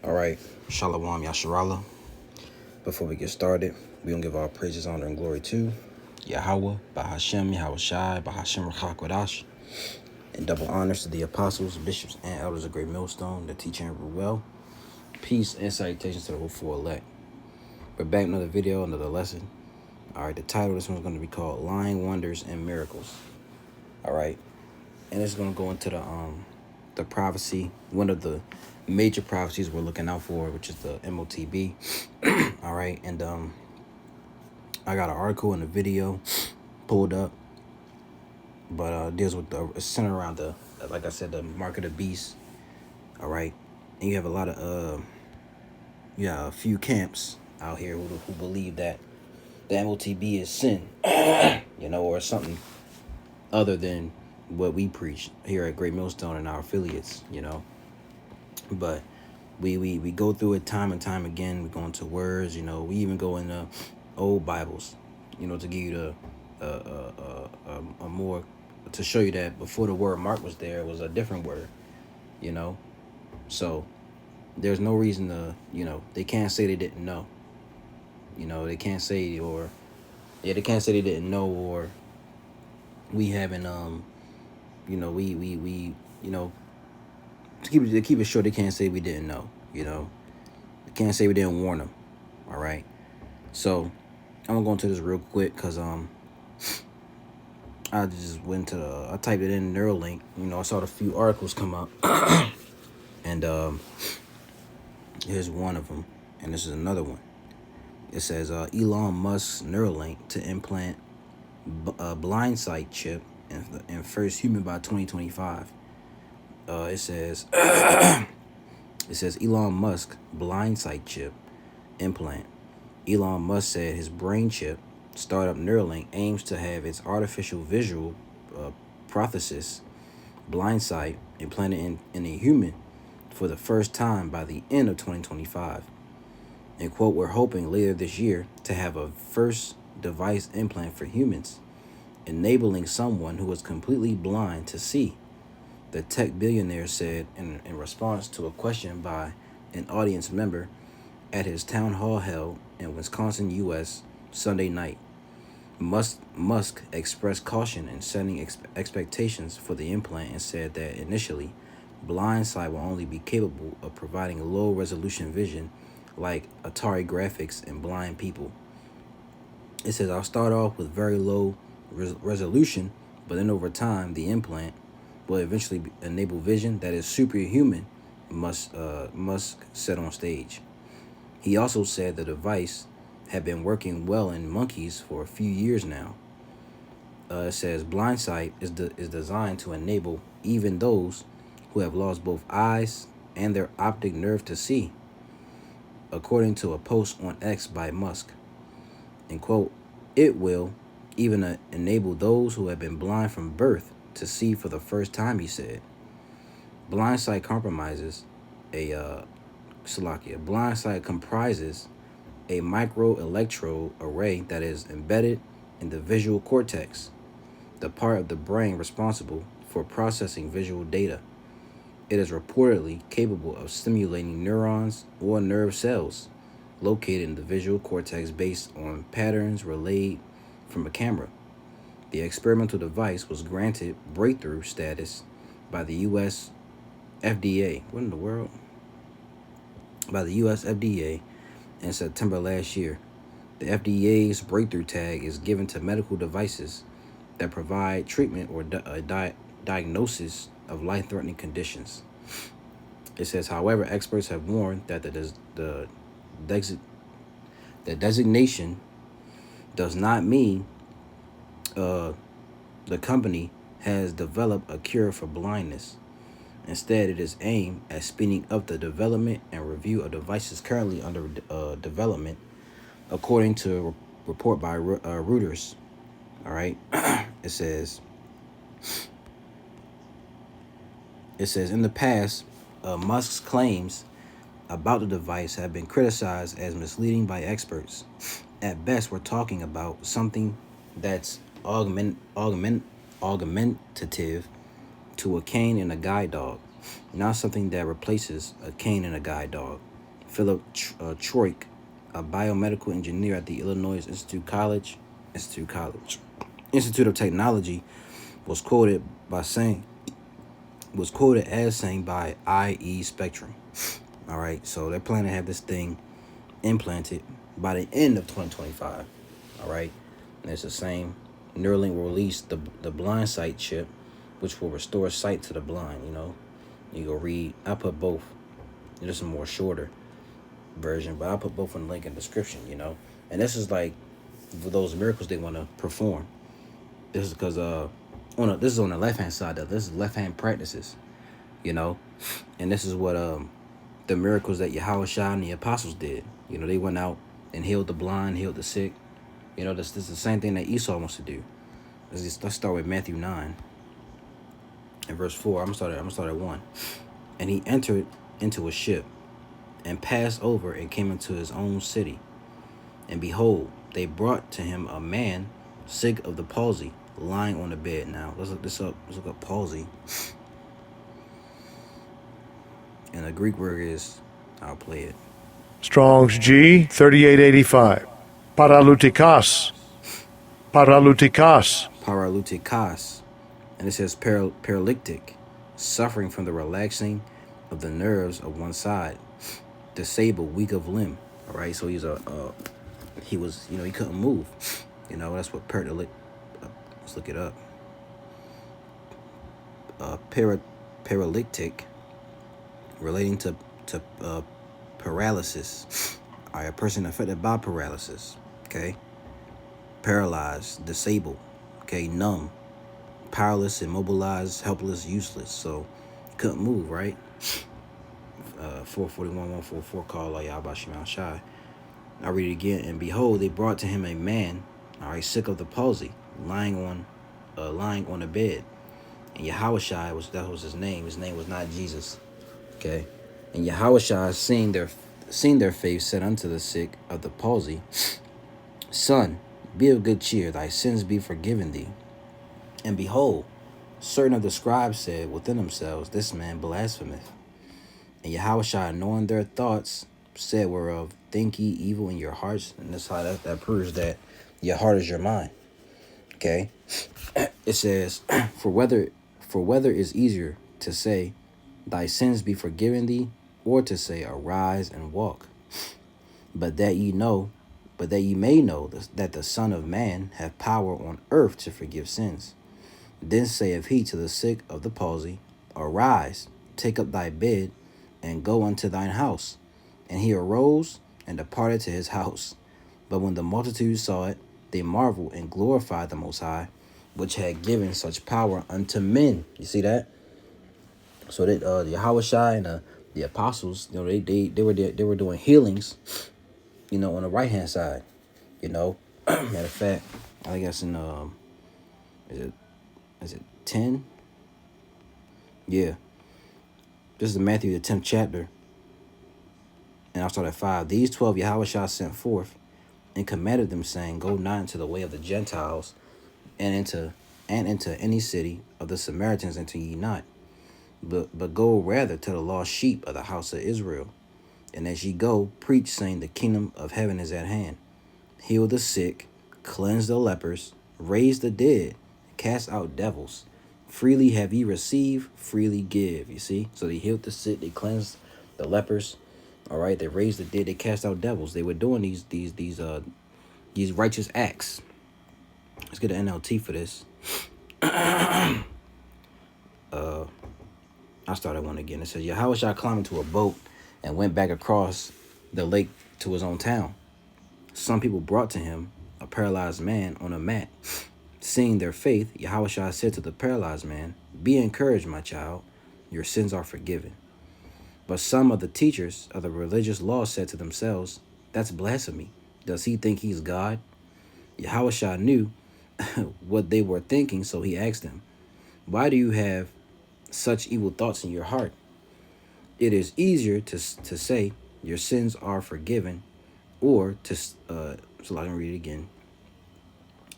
All right, Shalom Yasharala. Before we get started, we gonna give all praises, honor, and glory to Yahweh, Bahashem, Yahweh Shai, Bahashem Rachakwadash, and double honors to the apostles, bishops, and elders of Great Millstone that teach and rule well. Peace and salutations to the hopeful elect. We're back with another video, another lesson. All right, the title of this one's gonna be called Lying Wonders and Miracles. All right, and it's gonna go into the prophecy, one of the major prophecies we're looking out for, which is the MOTB. All right, and I got an article and a video pulled up, but deals with the center around the, like I said, the mark of the beast. All right, and you have a lot of a few camps out here who believe that the MOTB is sin, or something other than what we preach here at Great Millstone and our affiliates, But we go through it time and time again. We go into words, we even go into old Bibles, to give you a more, to show you that before the word Mark was there, it was a different word, So there's no reason to, they can't say they didn't know. They can't say they can't say they didn't know, or we haven't we to keep it short, they can't say we didn't know, They can't say we didn't warn them. All right. So I'm gonna go into this real quick because I just went to I typed it in Neuralink. I saw a few articles come up, and here's one of them, and this is another one. It says Elon Musk's Neuralink to implant a blind sight chip in first human by 2025. It says Elon Musk blind sight chip implant. Elon Musk said his brain chip startup Neuralink aims to have its artificial visual prosthesis blind sight implanted in a human for the first time by the end of 2025. And quote, we're hoping later this year to have a first device implant for humans, enabling someone who is completely blind to see, the tech billionaire said in response to a question by an audience member at his town hall held in Wisconsin, U.S. Sunday night. Musk expressed caution in setting expectations for the implant and said that initially, blind sight will only be capable of providing low-resolution vision like Atari graphics in blind people. It says, I'll start off with very low resolution, but then over time, the implant will eventually enable vision that is superhuman, Musk said on stage. He also said the device had been working well in monkeys for a few years now. It says blind sight is designed to enable even those who have lost both eyes and their optic nerve to see, according to a post on X by Musk. And quote, it will even enable those who have been blind from birth to see for the first time, he said. Blind sight comprises a microelectrode array that is embedded in the visual cortex, the part of the brain responsible for processing visual data. It is reportedly capable of stimulating neurons or nerve cells located in the visual cortex based on patterns relayed from a camera. The experimental device was granted breakthrough status by the U.S. FDA. What in the world? By the U.S. FDA in September last year. The FDA's breakthrough tag is given to medical devices that provide treatment or diagnosis of life-threatening conditions. It says, however, experts have warned that the designation does not mean the company has developed a cure for blindness. Instead, it is aimed at speeding up the development and review of devices currently under development, according to a report by Reuters. All right, it says in the past, Musk's claims about the device have been criticized as misleading by experts. At best, we're talking about something that's augmentative to a cane and a guide dog. not something that replaces a cane and a guide dog. Philip Troik, a biomedical engineer at the Illinois Institute of Technology, was quoted by saying was quoted as saying by IE Spectrum. All right, so they're planning to have this thing implanted by the end of 2025. All right, and it's the same. Neuralink will release the blind sight chip, which will restore sight to the blind. You go read. I put both. There's a more shorter version, but I'll put both in the link in the description. And this is like for those miracles they want to perform. This is because this is on the left hand side. This is left hand practices. And this is what the miracles that Yahushua and the apostles did. They went out and healed the blind, healed the sick. This is the same thing that Esau wants to do. Let's start with Matthew 9 and verse 4. I'm gonna start at 1. And he entered into a ship and passed over and came into his own city. And behold, they brought to him a man sick of the palsy, lying on the bed. Now, let's look this up. Let's look up palsy. And the Greek word is, I'll play it. Strong's G 3885. Paralutikos. Paralutikos. Paralutikos. And it says paralytic, suffering from the relaxing of the nerves of one side, disabled, weak of limb. All right, so he couldn't move. That's what paralytic. Let's look it up. Paralytic, relating to paralysis. All right, a person affected by paralysis. Okay, paralyzed, disabled. Okay, numb, powerless, immobilized, helpless, useless. So couldn't move. Right. 441-144 call Yahbashim Shai. I'll read it again. And behold, they brought to him a man, all right, sick of the palsy, lying on a bed. And Yahushua that was his name. His name was not Jesus. Okay. And Yahushua, seeing their faith, said unto the sick of the palsy, Son, be of good cheer, thy sins be forgiven thee. And behold, certain of the scribes said within themselves, This man blasphemeth. And Yahushua, knowing their thoughts, said, Whereof think ye evil in your hearts. And that's how that proves that your heart is your mind. Okay. It says, For whether is easier to say, Thy sins be forgiven thee, or to say, Arise and walk. But that ye may know that the Son of Man hath power on earth to forgive sins. Then saith he to the sick of the palsy, Arise, take up thy bed, and go unto thine house. And he arose and departed to his house. But when the multitude saw it, they marveled and glorified the Most High, which had given such power unto men. You see that? So that the Yahushua and the apostles, they were doing healings, on the right hand side. Matter of fact, I think that's in is it 10? Yeah. This is Matthew the 10th chapter. And I'll start at 5. These 12 Yahushua sent forth and commanded them, saying, Go not into the way of the Gentiles, and into any city of the Samaritans enter ye not, but go rather to the lost sheep of the house of Israel. And as ye go, preach, saying, The kingdom of heaven is at hand. Heal the sick, cleanse the lepers, raise the dead, cast out devils. Freely have ye received, freely give. You see? So they healed the sick, they cleansed the lepers. All right, they raised the dead, they cast out devils. They were doing these righteous acts. Let's get an NLT for this. I started one again. It says, Yahushua climbed into a boat and went back across the lake to his own town. Some people brought to him a paralyzed man on a mat. Seeing their faith, Yahushua said to the paralyzed man, Be encouraged, my child, your sins are forgiven. But some of the teachers of the religious law said to themselves, That's blasphemy. Does he think he's God? Yahushua knew what they were thinking, so he asked them, Why do you have such evil thoughts in your heart? It is easier to say, Your sins are forgiven, or to, so let me read it again.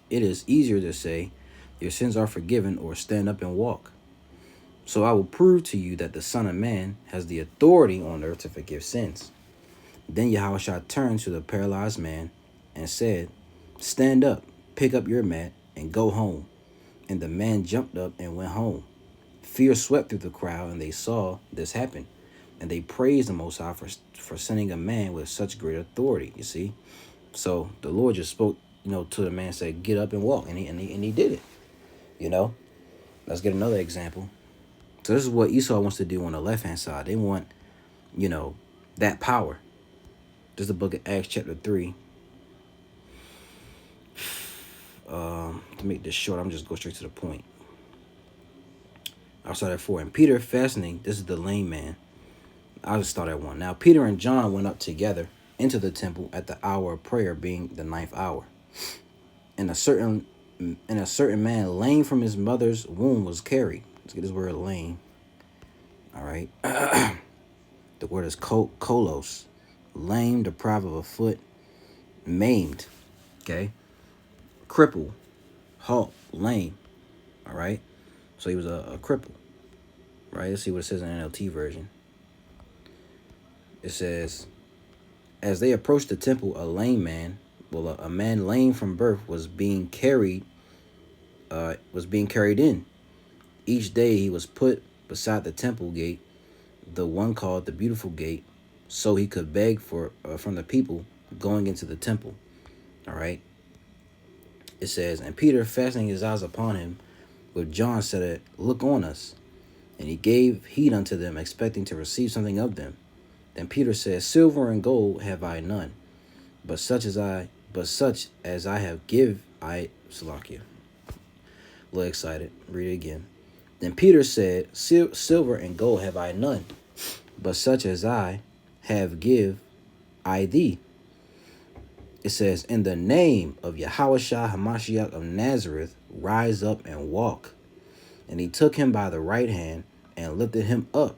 It is easier to say, Your sins are forgiven, or stand up and walk. So I will prove to you that the Son of Man has the authority on earth to forgive sins. Then Yahushua turned to the paralyzed man and said, stand up, pick up your mat, and go home. And the man jumped up and went home. Fear swept through the crowd, and they saw this happen. And they praised the Most High for sending a man with such great authority, you see. So the Lord just spoke, to the man, said, get up and walk. And he did it, Let's get another example. So this is what Esau wants to do on the left-hand side. They want, that power. This is the book of Acts chapter 3. To make this short, I'm just go straight to the point. I'll start at 4. And Peter fastening, this is the lame man. I'll just start at 1. Now Peter and John went up together into the temple at the hour of prayer, being the 9th hour. And a certain man lame from his mother's womb was carried. Let's get this word lame. All right. The word is kolos. Lame, deprived of a foot, maimed. Okay. Cripple, halt, lame. All right. So he was a cripple. Right. Let's see what it says in the NLT version. It says, as they approached the temple, a lame man, a man lame from birth, was being carried in. Each day he was put beside the temple gate, the one called the Beautiful Gate, so he could beg from the people going into the temple. All right. It says, and Peter, fastening his eyes upon him with John, said, look on us. And he gave heed unto them, expecting to receive something of them. Then Peter said, silver and gold have I none, but such as I have give I, Salakia. A little excited. Read it again. Then Peter said, silver and gold have I none, but such as I have give I thee. It says, in the name of Yahushua Hamashiach of Nazareth, rise up and walk. And he took him by the right hand and lifted him up.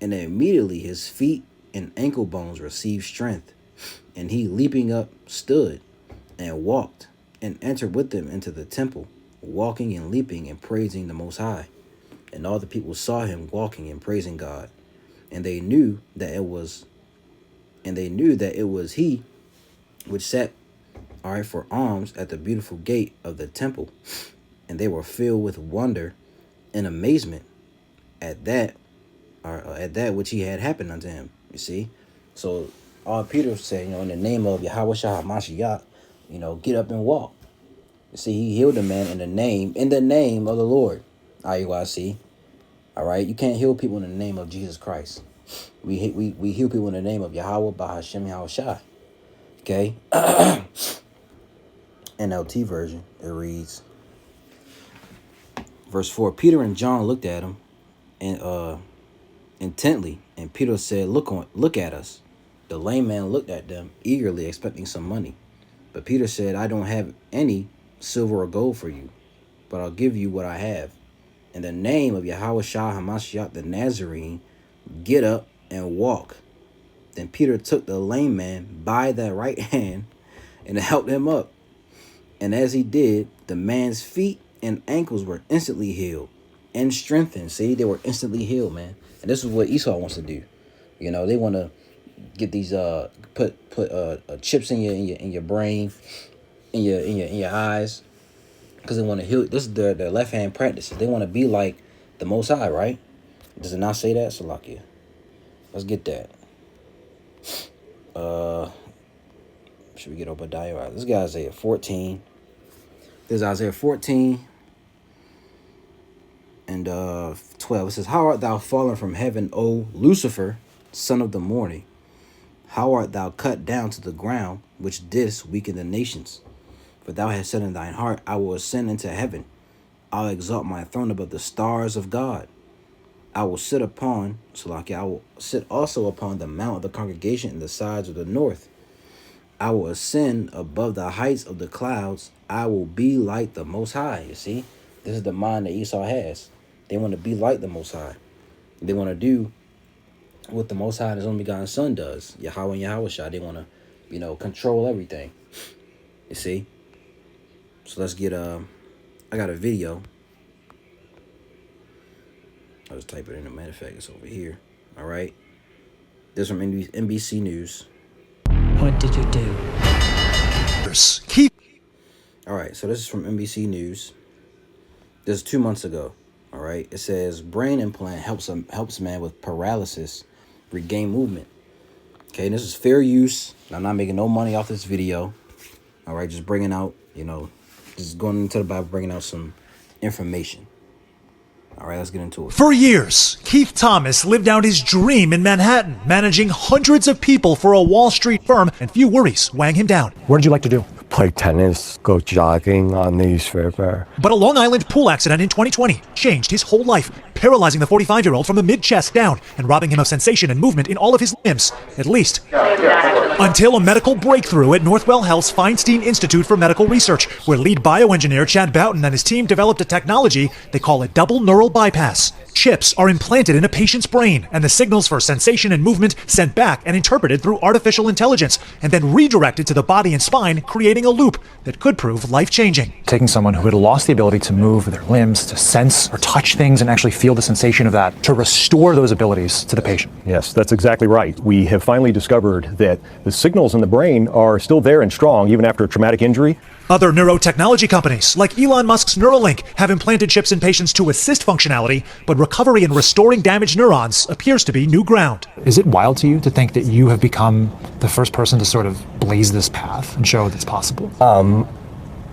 And immediately his feet and ankle bones received strength. And he, leaping up, stood and walked and entered with them into the temple, walking and leaping and praising the Most High. And all the people saw him walking and praising God. And they knew that it was he which sat for alms at the beautiful gate of the temple. And they were filled with wonder and amazement at that which he had happened unto him. You see? So all Peter was saying, in the name of Yahushua HaMashiach, get up and walk. You see, he healed the man in the name of the Lord. IUIC. All right? You can't heal people in the name of Jesus Christ. We heal people in the name of Yahweh Bahashem Yahushua. Okay? NLT version, it reads, verse 4, Peter and John looked at him and intently, and Peter said, look at us. The lame man looked at them eagerly, expecting some money. But Peter said, I don't have any silver or gold for you, but I'll give you what I have. In the name of Yahushua HaMashiach the Nazarene, get up and walk. Then Peter took the lame man by the right hand and helped him up. And as he did, the man's feet and ankles were instantly healed and strengthened. See, they were instantly healed, man. And this is what Esau wants to do. They want to get these put chips in your brain, in your eyes, because they want to heal. This is their left hand practices. They want to be like the Most High, right? Does it not say that, Salakia? Let's get that. Should we get Obadiah? Right, this guy's Isaiah 14. There's Isaiah 14 and 12. It says, how art thou fallen from heaven, O Lucifer, son of the morning? How art thou cut down to the ground, which didst weaken the nations? For thou hast said in thine heart, I will ascend into heaven. I'll exalt my throne above the stars of God. I will sit also upon the mount of the congregation in the sides of the north. I will ascend above the heights of the clouds. I will be like the Most High. You see, this is the mind that Esau has. They want to be like the Most High. They want to do what the Most High and His only begotten Son does. Yahweh and Yahushua. They want to, control everything. You see. So let's get I got a video. I'll just type it in. A matter of fact, it's over here. All right. This from NBC News. What did you do? Keith. All right. So this is from NBC News. This is 2 months ago. All right. It says brain implant helps man with paralysis regain movement. Okay. And this is fair use. I'm not making no money off this video. All right. Just bringing out, just going into the Bible, bringing out some information. All right, let's get into it. For years, Keith Thomas lived out his dream in Manhattan, managing hundreds of people for a Wall Street firm, and few worries weighing him down. What did you like to do? Play tennis, go jogging on the East River. But a Long Island pool accident in 2020 changed his whole life, paralyzing the 45-year-old from the mid-chest down and robbing him of sensation and movement in all of his limbs, at least. Until a medical breakthrough at Northwell Health's Feinstein Institute for Medical Research, where lead bioengineer Chad Boughton and his team developed a technology they call a double neural bypass. Chips are implanted in a patient's brain, and the signals for sensation and movement sent back and interpreted through artificial intelligence, and then redirected to the body and spine, creating a loop that could prove life-changing. Taking someone who had lost the ability to move their limbs, to sense or touch things and actually feel the sensation of that, to restore those abilities to the patient. Yes, that's exactly right. We have finally discovered that the signals in the brain are still there and strong even after a traumatic injury. Other neurotechnology companies, like Elon Musk's Neuralink, have implanted chips in patients to assist functionality, but recovery and restoring damaged neurons appears to be new ground. Is it wild to you to think that you have become the first person to sort of blaze this path and show that it's possible?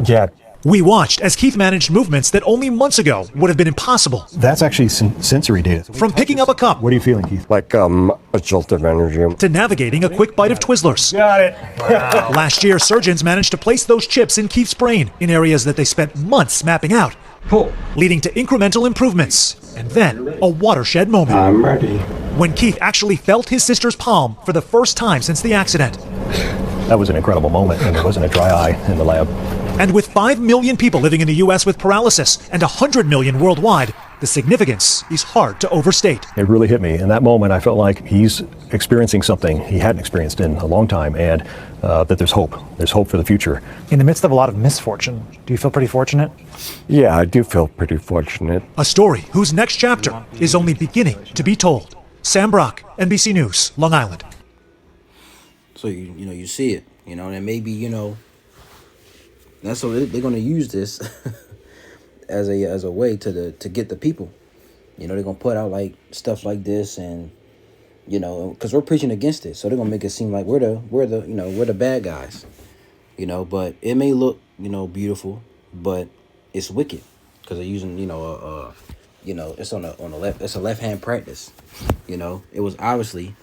Yeah, We watched as Keith managed movements that only months ago would have been impossible. that's actually sensory data. From picking up a cup What are you feeling, Keith? Like a jolt of energy. to navigating a quick bite of Twizzlers. Got it. Last year, surgeons managed to place those chips in Keith's brain in areas that they spent months mapping out, leading to incremental improvements. And then, a watershed moment. I'm ready. When Keith actually felt his sister's palm for the first time since the accident. That was an incredible moment, and there wasn't a dry eye in the lab. And with 5 million people living in the U.S. with paralysis and 100 million worldwide, the significance is hard to overstate. It really hit me. In that moment, I felt like he's experiencing something he hadn't experienced in a long time, and that there's hope. There's hope for the future. In the midst of a lot of misfortune, do you feel pretty fortunate? Yeah, I do feel pretty fortunate. A story whose next chapter is only beginning to be told. Sam Brock, NBC News, Long Island. So you see it, and maybe that's what they're gonna use this as a way to get the people. They're gonna put out like stuff like this, and because we're preaching against it, so they're gonna make it seem like we're the bad guys. But it may look beautiful, but it's wicked because they're using it's on the left. It's a left hand practice. It was obviously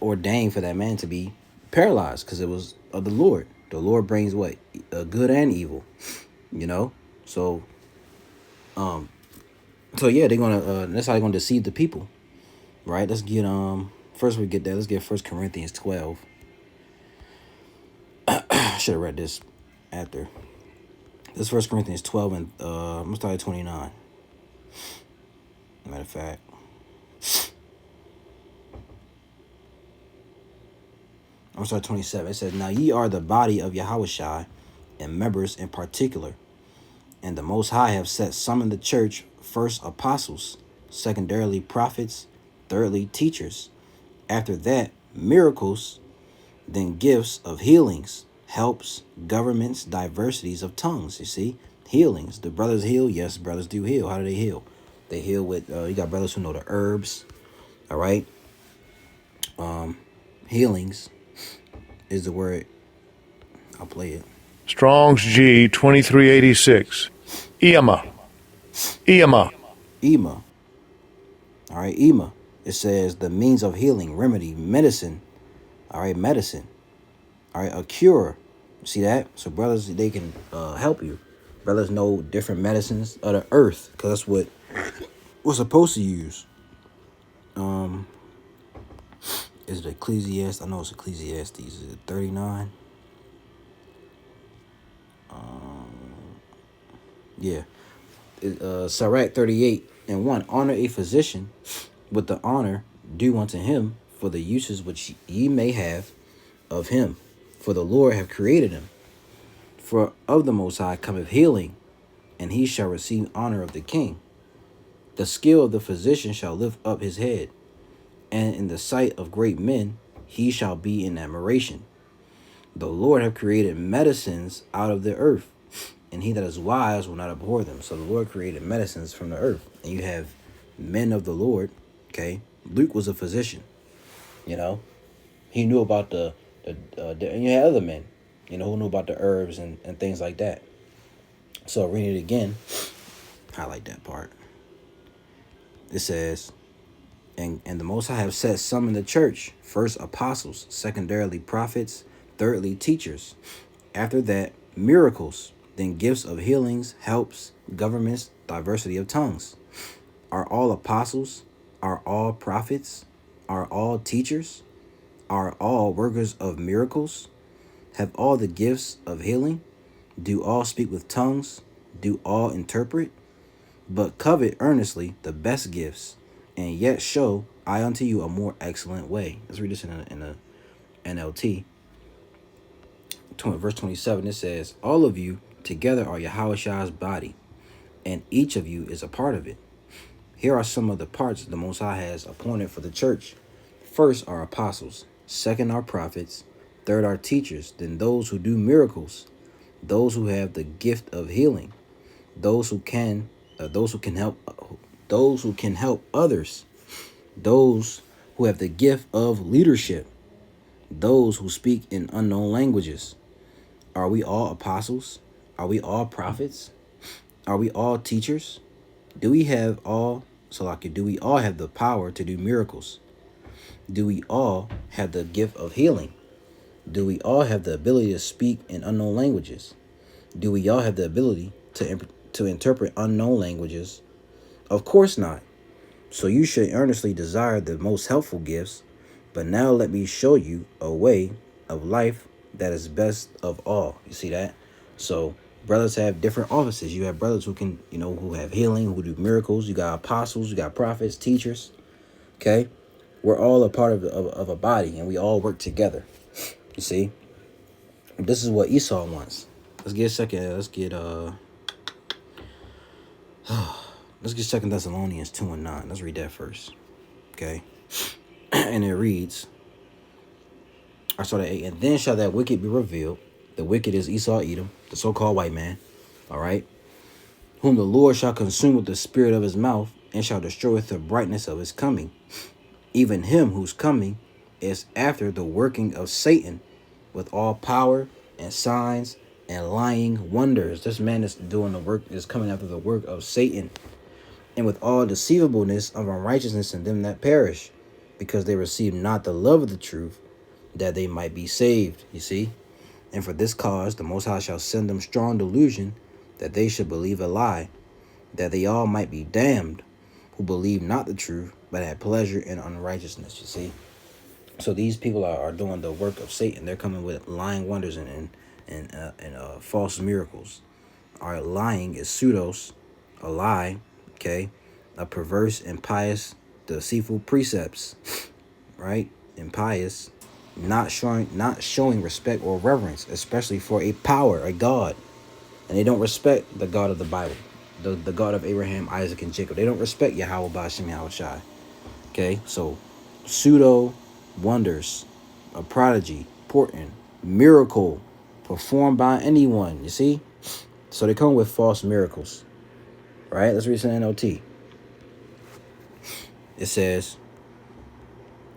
ordained for that man to be paralyzed because it was of the Lord. The Lord brings what? Good and evil. So yeah, they're gonna that's how they're gonna deceive the people. Right? Let's get first we get that. Let's get 1 Corinthians 12. I should have read this after. This 1 Corinthians 12 and I'm gonna start at 29. Matter of fact. I'm sorry, 27. It says, "Now ye are the body of Yahushua, and members in particular. And the Most High have set some in the church, first apostles, secondarily prophets, thirdly teachers. After that, miracles, then gifts of healings, helps, governments, diversities of tongues." You see, healings. The brothers heal. Yes, brothers do heal. How do they heal? They heal with, you got brothers who know the herbs. All right. Healings is the word. I'll play it. Strong's G 2386. Ema. Ema. All right, Ema. It says the means of healing, remedy, medicine. All right, medicine. All right, a cure. See that? So brothers, they can help you. Brothers know different medicines of the earth because that's what we're supposed to use. Is it Ecclesiastes? I know it's Ecclesiastes. Is it 39? Yeah. Sirach 38 and 1. Honor a physician with the honor due unto him for the uses which ye may have of him. For the Lord have created him. For of the Most High cometh healing, and he shall receive honor of the king. The skill of the physician shall lift up his head, and in the sight of great men he shall be in admiration. The Lord have created medicines out of the earth, and he that is wise will not abhor them. So the Lord created medicines from the earth, and you have men of the Lord. Okay, Luke was a physician. You know, he knew about and you had other men, you know, who knew about the herbs and things like that. So reading it again, highlight that part. It says, and the Most High have set some in the church, first apostles, secondarily prophets, thirdly teachers, after that miracles, then gifts of healings, helps, governments, diversity of tongues. Are all apostles? Are all prophets? Are all teachers? Are all workers of miracles? Have all the gifts of healing? Do all speak with tongues? Do all interpret? But covet earnestly the best gifts, and yet show I unto you a more excellent way. Let's read this in a NLT. Verse 27, it says, all of you together are Yahweh's body, and each of you is a part of it. Here are some of the parts the Most High has appointed for the church. First are apostles, second are prophets, third are teachers, then those who do miracles, those who have the gift of healing, those who can help others, those who have the gift of leadership, those who speak in unknown languages. Are we all apostles? Are we all prophets? Are we all teachers? Do we all have the power to do miracles? Do we all have the gift of healing? Do we all have the ability to speak in unknown languages? Do we all have the ability to interpret unknown languages? Of course not. So you should earnestly desire the most helpful gifts. But now let me show you a way of life that is best of all. You see that? So brothers have different offices. You have brothers who can, who have healing, who do miracles. You got apostles, you got prophets, teachers. Okay? We're all a part of a body, and we all work together. You see? This is what Esau wants. Let's get 2 Thessalonians 2:9. Let's read that first. Okay? And it reads, I started 8. And then shall that wicked be revealed. The wicked is Esau Edom, the so-called white man. All right? Whom the Lord shall consume with the spirit of his mouth, and shall destroy with the brightness of his coming. Even him whose coming is after the working of Satan, with all power and signs and lying wonders. This man is coming after the work of Satan, and with all deceivableness of unrighteousness in them that perish, because they receive not the love of the truth, that they might be saved. You see? And for this cause the Most High shall send them strong delusion, that they should believe a lie, that they all might be damned, who believe not the truth, but had pleasure in unrighteousness. You see? So these people are doing the work of Satan. They're coming with lying wonders and false miracles. All right, lying is pseudos, a lie, okay? A perverse, impious, deceitful precepts, right? Impious, not showing respect or reverence, especially for a power, a God. And they don't respect the God of the Bible, the God of Abraham, Isaac, and Jacob. They don't respect Yahweh Ba'ashem Yahushai. Okay, so pseudo wonders, a prodigy, portent, miracle performed by anyone. You see? So they come with false miracles. Right? Let's read some NLT. It says,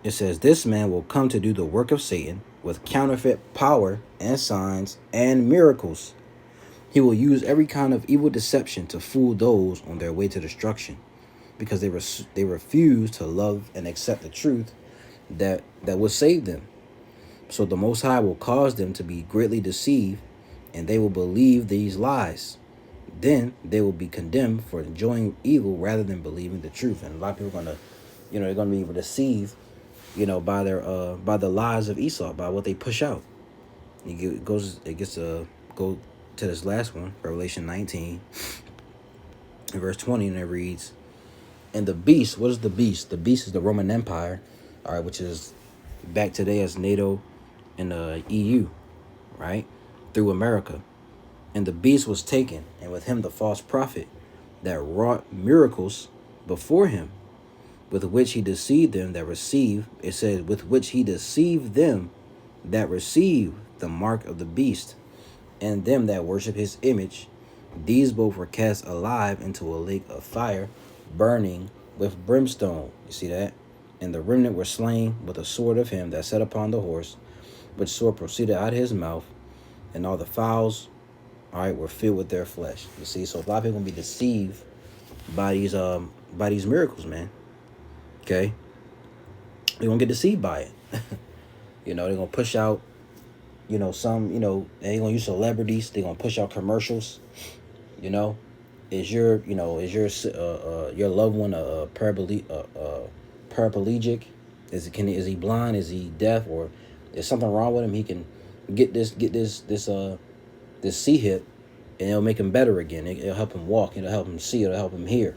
this man will come to do the work of Satan with counterfeit power and signs and miracles. He will use every kind of evil deception to fool those on their way to destruction, because they refuse to love and accept the truth that will save them. So the Most High will cause them to be greatly deceived, and they will believe these lies. Then they will be condemned for enjoying evil rather than believing the truth. And a lot of people are gonna, they're gonna be deceived, by the lies of Esau, by what they push out. It gets to go to this last one, Revelation 19, in verse 20, and it reads, and the beast, what is the beast? The beast is the Roman Empire, all right, which is back today as NATO and the EU, right, through America. And the beast was taken, and with him the false prophet that wrought miracles before him, with which he deceived them that receive, it says, with which he deceived them that receive the mark of the beast, and them that worship his image. These both were cast alive into a lake of fire, burning with brimstone. You see that? And the remnant were slain with the sword of him that sat upon the horse, which sword proceeded out of his mouth, and all the fowls, all right, were filled with their flesh. You see, so a lot of people gonna be deceived by these miracles, man. Okay, they're gonna get deceived by it. You know, they're gonna push out, you know, some, you know, they're gonna use celebrities. They're gonna push out commercials. You know, is your loved one a paraplegic? Is he blind? Is he deaf? Or is something wrong with him? He can get this C-hip, and it'll make him better again. It'll help him walk. It'll help him see. It'll help him hear.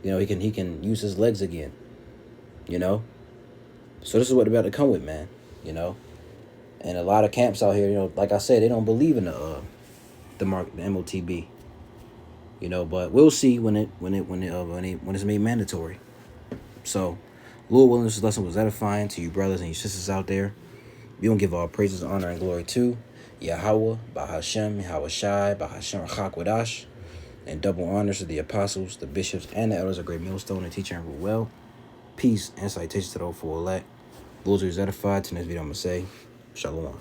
You know, he can use his legs again. You know, so this is what they're about to come with, man. You know, and a lot of camps out here, you know, like I said, they don't believe in the MOTB. You know, but we'll see when it's made mandatory. So, Lord willing, this lesson was edifying to you brothers and you sisters out there. We don't give all praises, honor, and glory to Yahweh, Bahashem, Yahawashi, Bahashem, Chakwadash, and double honors to the apostles, the bishops, and the elders of Great Millstone, and teach and rule well. Peace and citations to those for elect. Those who is edified. To this video, I'm going to say, Shalom.